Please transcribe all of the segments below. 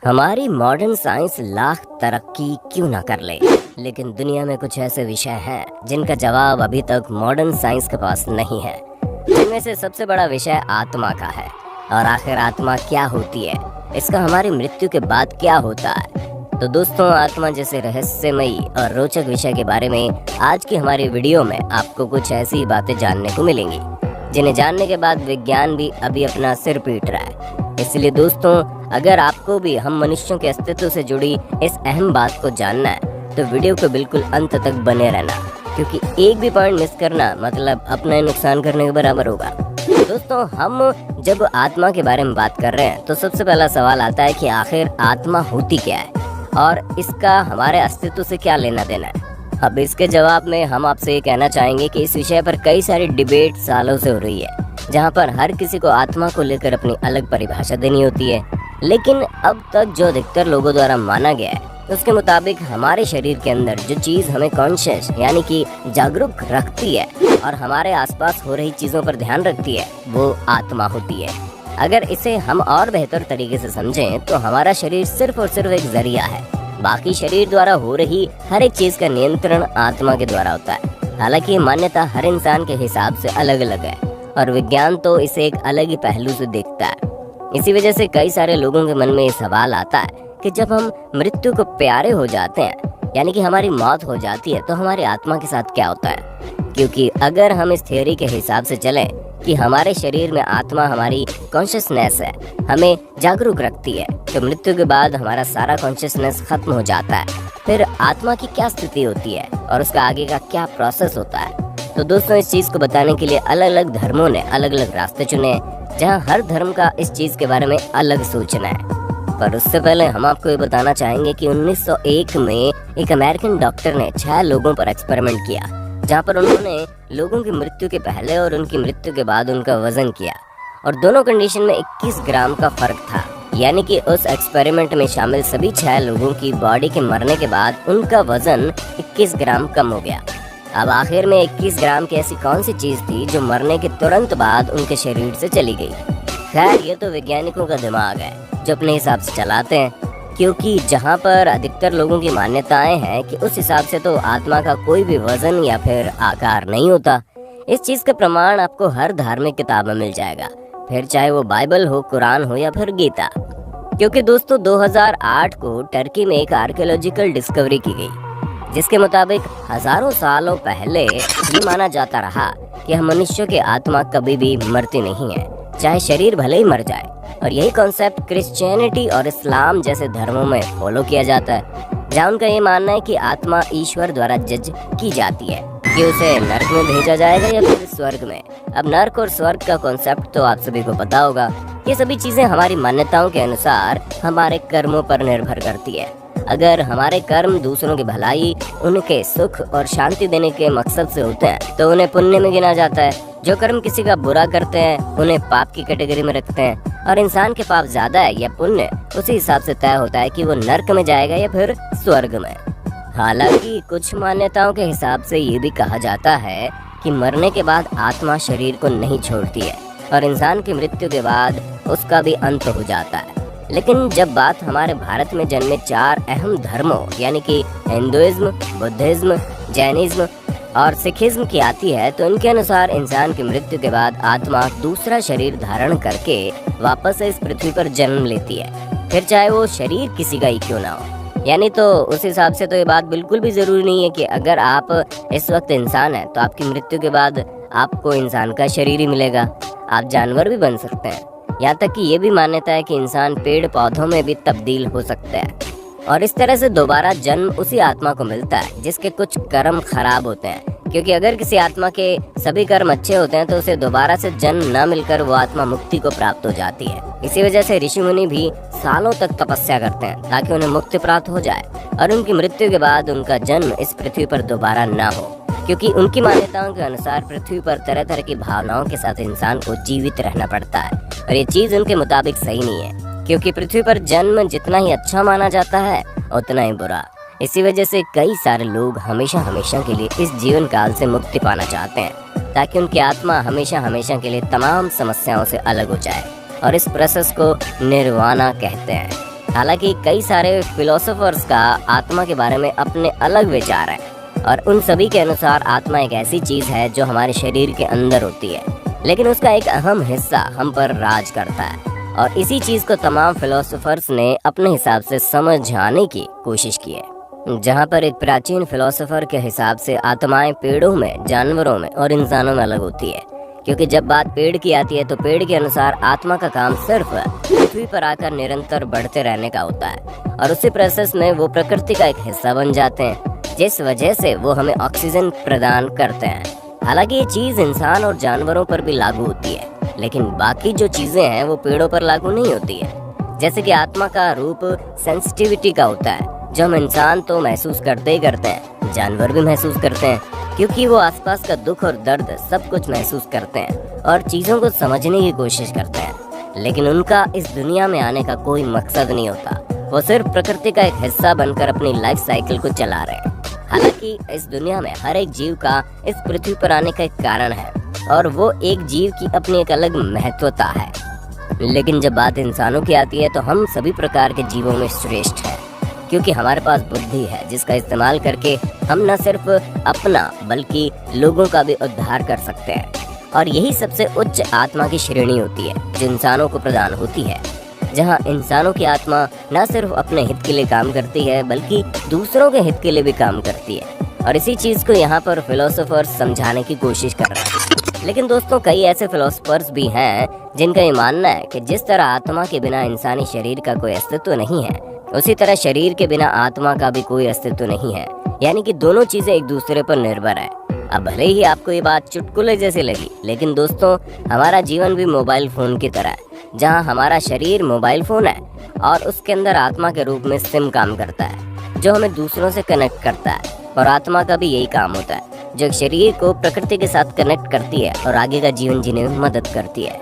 हमारी modern science lakh तरक्की क्यों ना कर ले, लेकिन दुनिया में कुछ ऐसे विषय हैं जिनका जवाब अभी तक मॉडर्न साइंस के पास नहीं है। जिनमें से सबसे बड़ा विषय आत्मा का है। और आखिर आत्मा क्या होती है, इसका हमारी मृत्यु के बाद क्या होता है। तो दोस्तों, आत्मा जैसे रहस्यमयी और रोचक विषय के बारे में आज की हमारी वीडियो में आपको कुछ ऐसी बातें जानने को मिलेंगी जिन्हें जानने के बाद विज्ञान भी अभी अपना सिर पीट रहा है। इसलिए दोस्तों, अगर आपको भी हम मनुष्यों के अस्तित्व से जुड़ी इस अहम बात को जानना है तो वीडियो को बिल्कुल अंत तक बने रहना, क्योंकि एक भी पॉइंट मिस करना मतलब अपना ही नुकसान करने के बराबर होगा। दोस्तों, हम जब आत्मा के बारे में बात कर रहे हैं तो सबसे पहला सवाल आता है कि आखिर आत्मा होती क्या है और इसका हमारे अस्तित्व से क्या लेना देना है। अब इसके जवाब में हम आपसे ये कहना चाहेंगे कि इस विषय पर कई सारी डिबेट सालों से हो रही है, जहाँ पर हर किसी को आत्मा को लेकर अपनी अलग परिभाषा देनी होती है। लेकिन अब तक जो अधिकतर लोगों द्वारा माना गया है उसके मुताबिक हमारे शरीर के अंदर जो चीज हमें कॉन्शियस यानी कि जागरूक रखती है और हमारे आसपास हो रही चीजों पर ध्यान रखती है, वो आत्मा होती है। अगर इसे हम और बेहतर तरीके से समझें तो हमारा शरीर सिर्फ और सिर्फ एक जरिया है। बाकी शरीर द्वारा हो रही हर एक चीज का नियंत्रण आत्मा के द्वारा होता है। हालांकि ये मान्यता हर इंसान के हिसाब से अलग अलग है और विज्ञान तो इसे एक अलग ही पहलू से देखता है। इसी वजह से कई सारे लोगों के मन में ये सवाल आता है कि जब हम मृत्यु को प्यारे हो जाते हैं, यानी कि हमारी मौत हो जाती है, तो हमारी आत्मा के साथ क्या होता है। क्योंकि अगर हम इस थ्योरी के हिसाब से चलें कि हमारे शरीर में आत्मा हमारी कॉन्शियसनेस है, हमें जागरूक रखती है, तो मृत्यु के बाद हमारा सारा कॉन्शियसनेस खत्म हो जाता है। फिर आत्मा की क्या स्थिति होती है और उसका आगे का क्या प्रोसेस होता है। तो दोस्तों, इस चीज को बताने के लिए अलग अलग धर्मों ने अलग अलग रास्ते चुने, जहां हर धर्म का इस चीज के बारे में अलग सोचना है। पर उससे पहले हम आपको ये बताना चाहेंगे कि 1901 में एक अमेरिकन डॉक्टर ने 6 लोगों पर एक्सपेरिमेंट किया, जहां पर उन्होंने लोगों की मृत्यु के पहले और उनकी मृत्यु के बाद उनका वजन किया और दोनों कंडीशन में 21 ग्राम का फर्क था। यानी कि उस एक्सपेरिमेंट में शामिल सभी 6 लोगों की बॉडी के मरने के बाद उनका वजन 21 ग्राम कम हो गया। अब आखिर में 21 ग्राम की ऐसी कौन सी चीज थी जो मरने के तुरंत बाद उनके शरीर से चली गई। खैर, ये तो वैज्ञानिकों का दिमाग है जो अपने हिसाब से चलाते हैं, क्योंकि जहाँ पर अधिकतर लोगों की मान्यताएं हैं कि उस हिसाब से तो आत्मा का कोई भी वजन या फिर आकार नहीं होता। इस चीज का प्रमाण आपको हर धार्मिक किताब में मिल जाएगा, फिर चाहे वो बाइबल हो, कुरान हो या फिर गीता। क्योंकि दोस्तों, 2008 को टर्की में एक आर्कियोलॉजिकल डिस्कवरी की गई, जिसके मुताबिक हजारों सालों पहले ये माना जाता रहा कि हम मनुष्यों की आत्मा कभी भी मरती नहीं है, चाहे शरीर भले ही मर जाए। और यही कॉन्सेप्ट क्रिश्चियनिटी और इस्लाम जैसे धर्मों में फॉलो किया जाता है, जहाँ उनका ये मानना है कि आत्मा ईश्वर द्वारा जज की जाती है कि उसे नर्क में भेजा जाएगा या फिर स्वर्ग में। अब नर्क और स्वर्ग का कॉन्सेप्ट तो आप सभी को पता होगा। ये सभी चीजें हमारी मान्यताओं के अनुसार हमारे कर्मों पर निर्भर करती है। अगर हमारे कर्म दूसरों की भलाई, उनके सुख और शांति देने के मकसद से होते हैं तो उन्हें पुण्य में गिना जाता है। जो कर्म किसी का बुरा करते हैं उन्हें पाप की कैटेगरी में रखते हैं, और इंसान के पाप ज्यादा है या पुण्य, उसी हिसाब से तय होता है कि वो नर्क में जाएगा या फिर स्वर्ग में। हालांकि कुछ मान्यताओं के हिसाब से ये भी कहा जाता है कि मरने के बाद आत्मा शरीर को नहीं छोड़ती है और इंसान की मृत्यु के बाद उसका भी अंत हो जाता है। लेकिन जब बात हमारे भारत में जन्मे 4 अहम धर्मों यानी कि हिंदुइज्म, बुद्धिज्म, जैनिज्म और सिखिज्म की आती है, तो इनके अनुसार इंसान की मृत्यु के बाद आत्मा दूसरा शरीर धारण करके वापस इस पृथ्वी पर जन्म लेती है, फिर चाहे वो शरीर किसी का ही क्यों ना हो। यानी तो उस हिसाब से तो ये बात बिल्कुल भी जरूरी नहीं है कि अगर आप इस वक्त इंसान हैं तो आपकी मृत्यु के बाद आपको इंसान का शरीर ही मिलेगा। आप जानवर भी बन सकते हैं। यहाँ तक कि ये भी मान्यता है कि इंसान पेड़ पौधों में भी तब्दील हो सकता है और इस तरह से दोबारा जन्म उसी आत्मा को मिलता है जिसके कुछ कर्म खराब होते हैं। क्योंकि अगर किसी आत्मा के सभी कर्म अच्छे होते हैं तो उसे दोबारा से जन्म न मिलकर वो आत्मा मुक्ति को प्राप्त हो जाती है। इसी वजह से ऋषि मुनि भी सालों तक तपस्या करते हैं ताकि उन्हें मुक्ति प्राप्त हो जाए और उनकी मृत्यु के बाद उनका जन्म इस पृथ्वी पर दोबारा न हो। क्योंकि उनकी मान्यताओं के अनुसार पृथ्वी पर तरह तरह की भावनाओं के साथ इंसान को जीवित रहना पड़ता है और ये चीज उनके मुताबिक सही नहीं है, क्योंकि पृथ्वी पर जन्म जितना ही अच्छा माना जाता है उतना ही बुरा। इसी वजह से कई सारे लोग हमेशा हमेशा के लिए इस जीवन काल से मुक्ति पाना चाहते हैं ताकि उनकी आत्मा हमेशा हमेशा के लिए तमाम समस्याओं से अलग हो जाए और इस प्रोसेस को निर्वाणा कहते हैं। हालांकि कई सारे फिलोसोफर्स का आत्मा के बारे में अपने अलग विचार हैं और उन सभी के अनुसार आत्मा एक ऐसी चीज है जो हमारे शरीर के अंदर होती है, लेकिन उसका एक अहम हिस्सा हम पर राज करता है। और इसी चीज को तमाम फिलोसोफर्स ने अपने हिसाब से समझाने की कोशिश की है। जहाँ पर एक प्राचीन फिलोसोफर के हिसाब से आत्माएं पेड़ों में, जानवरों में और इंसानों में अलग होती है, क्योंकि जब बात पेड़ की आती है तो पेड़ के अनुसार आत्मा का काम सिर्फ पृथ्वी पर आकर निरंतर बढ़ते रहने का होता है और उसी प्रोसेस में वो प्रकृति का एक हिस्सा बन जाते हैं, जिस वजह से वो हमें ऑक्सीजन प्रदान करते हैं। हालांकि ये चीज इंसान और जानवरों पर भी लागू होती है, लेकिन बाकी जो चीजें हैं वो पेड़ों पर लागू नहीं होती है। जैसे कि आत्मा का रूप सेंसिटिविटी का होता है, जो हम इंसान तो महसूस करते ही करते हैं, जानवर भी महसूस करते हैं, क्योंकि वो आसपास का दुख और दर्द सब कुछ महसूस करते हैं और चीजों को समझने की कोशिश करते हैं। लेकिन उनका इस दुनिया में आने का कोई मकसद नहीं होता, वो सिर्फ प्रकृति का एक हिस्सा बनकर अपनी लाइफ साइकिल को चला रहे हैं। हालांकि इस दुनिया में हर एक जीव का इस पृथ्वी पर आने का एक कारण है और वो एक जीव की अपनी एक अलग महत्वता है। लेकिन जब बात इंसानों की आती है तो हम सभी प्रकार के जीवों में श्रेष्ठ हैं, क्योंकि हमारे पास बुद्धि है जिसका इस्तेमाल करके हम न सिर्फ अपना बल्कि लोगों का भी उद्धार कर सकते हैं। और यही सबसे उच्च आत्मा की श्रेणी होती है जो इंसानों को प्रदान होती है, जहां इंसानों की आत्मा न सिर्फ अपने हित के लिए काम करती है बल्कि दूसरों के हित के लिए भी काम करती है। और इसी चीज को यहाँ पर फिलोसोफर्स समझाने की कोशिश कर रहे हैं। लेकिन दोस्तों, कई ऐसे फिलोसोफर्स भी हैं जिनका ये मानना है कि जिस तरह आत्मा के बिना इंसानी शरीर का कोई अस्तित्व नहीं है, उसी तरह शरीर के बिना आत्मा का भी कोई अस्तित्व नहीं है, यानी कि दोनों चीजें एक दूसरे पर निर्भर है। अब भले ही आपको ये बात चुटकुले जैसी लगी, लेकिन दोस्तों हमारा जीवन भी मोबाइल फोन की तरह है, जहां हमारा शरीर मोबाइल फोन है और उसके अंदर आत्मा के रूप में सिम काम करता है, जो हमें दूसरों से कनेक्ट करता है। और आत्मा का भी यही काम होता है, जो शरीर को प्रकृति के साथ कनेक्ट करती है और आगे का जीवन जीने में मदद करती है।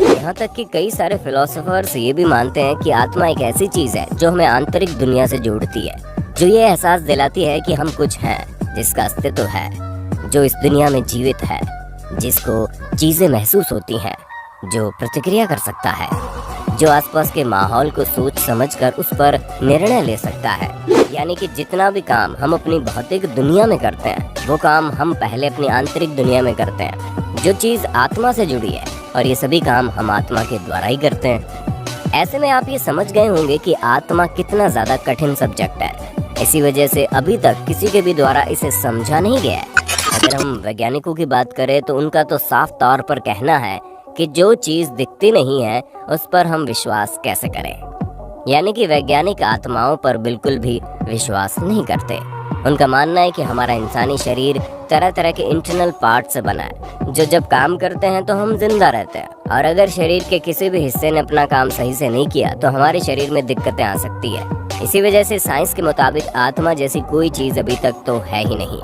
यहाँ तक कि कई सारे फिलोसोफर्स ये भी मानते हैं कि आत्मा एक ऐसी चीज है जो हमें आंतरिक दुनिया से जोड़ती है, जो ये एहसास दिलाती है कि हम कुछ हैं, जिसका अस्तित्व है, जो इस दुनिया में जीवित है, जिसको चीजें महसूस होती हैं, जो प्रतिक्रिया कर सकता है, जो आसपास के माहौल को सोच समझकर उस पर निर्णय ले सकता है। यानी कि जितना भी काम हम अपनी भौतिक दुनिया में करते हैं वो काम हम पहले अपनी आंतरिक दुनिया में करते हैं, जो चीज आत्मा से जुड़ी है, और ये सभी काम हम आत्मा के द्वारा ही करते हैं। ऐसे में आप ये समझ गए होंगे कि आत्मा कितना ज्यादा कठिन सब्जेक्ट है। इसी वजह से अभी तक किसी के भी द्वारा इसे समझा नहीं गया है। अगर हम वैज्ञानिकों की बात करें तो उनका तो साफ तौर पर कहना है कि जो चीज दिखती नहीं है उस पर हम विश्वास कैसे करें। यानी कि वैज्ञानिक आत्माओं पर बिल्कुल भी विश्वास नहीं करते। उनका मानना है कि हमारा इंसानी शरीर तरह तरह के इंटरनल पार्ट से बना है, जो जब काम करते हैं तो हम जिंदा रहते हैं, और अगर शरीर के किसी भी हिस्से ने अपना काम सही से नहीं किया तो हमारे शरीर में दिक्कतें आ सकती है। इसी वजह से साइंस के मुताबिक आत्मा जैसी कोई चीज अभी तक तो है ही नहीं।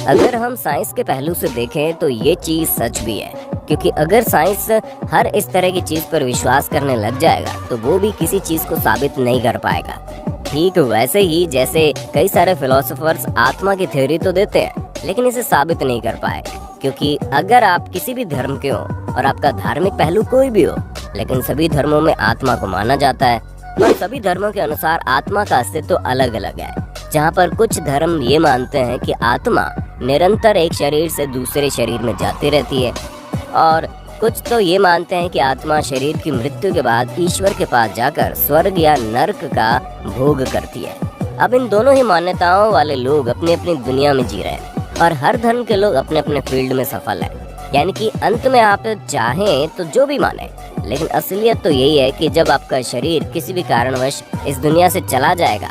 अगर हम साइंस के पहलू से देखें तो ये चीज सच भी है, क्योंकि अगर साइंस हर इस तरह की चीज पर विश्वास करने लग जाएगा तो वो भी किसी चीज को साबित नहीं कर पाएगा। ठीक वैसे ही जैसे कई सारे फिलोसोफर्स आत्मा की थ्योरी तो देते हैं लेकिन इसे साबित नहीं कर पाए, क्योंकि अगर आप किसी भी धर्म के हो और आपका धार्मिक पहलू कोई भी हो, लेकिन सभी धर्मों में आत्मा को माना जाता है, और सभी धर्मों के अनुसार आत्मा का अस्तित्व अलग अलग है। जहाँ पर कुछ धर्म ये मानते हैं कि आत्मा निरंतर एक शरीर से दूसरे शरीर में जाती रहती है, और कुछ तो ये मानते हैं कि आत्मा शरीर की मृत्यु के बाद ईश्वर के पास जाकर स्वर्ग या नर्क का भोग करती है। अब इन दोनों ही मान्यताओं वाले लोग अपनी अपनी दुनिया में जी रहे हैं और हर धर्म के लोग अपने अपने फील्ड में सफल हैं। यानी कि अंत में आप चाहें तो जो भी माने, लेकिन असलियत तो यही है कि जब आपका शरीर किसी भी कारणवश इस दुनिया से चला जाएगा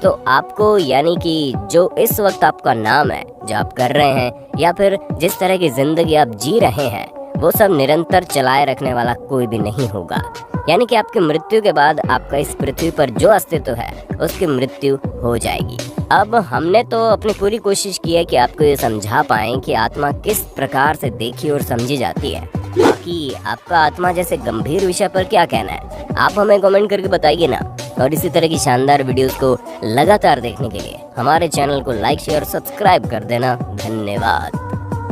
तो आपको, यानी कि जो इस वक्त आपका नाम है, जो आप कर रहे हैं, या फिर जिस तरह की जिंदगी आप जी रहे हैं, वो सब निरंतर चलाए रखने वाला कोई भी नहीं होगा। यानी कि आपकी मृत्यु के बाद आपका इस पृथ्वी पर जो अस्तित्व है उसकी मृत्यु हो जाएगी। अब हमने तो अपनी पूरी कोशिश की है कि आपको ये समझा पाएं कि आत्मा किस प्रकार से देखी और समझी जाती है। बाकी आपका आत्मा जैसे गंभीर विषय पर क्या कहना है, आप हमें कमेंट करके बताइए ना। और इसी तरह की शानदार वीडियोस को लगातार देखने के लिए हमारे चैनल को लाइक, शेयर, सब्सक्राइब कर देना। धन्यवाद।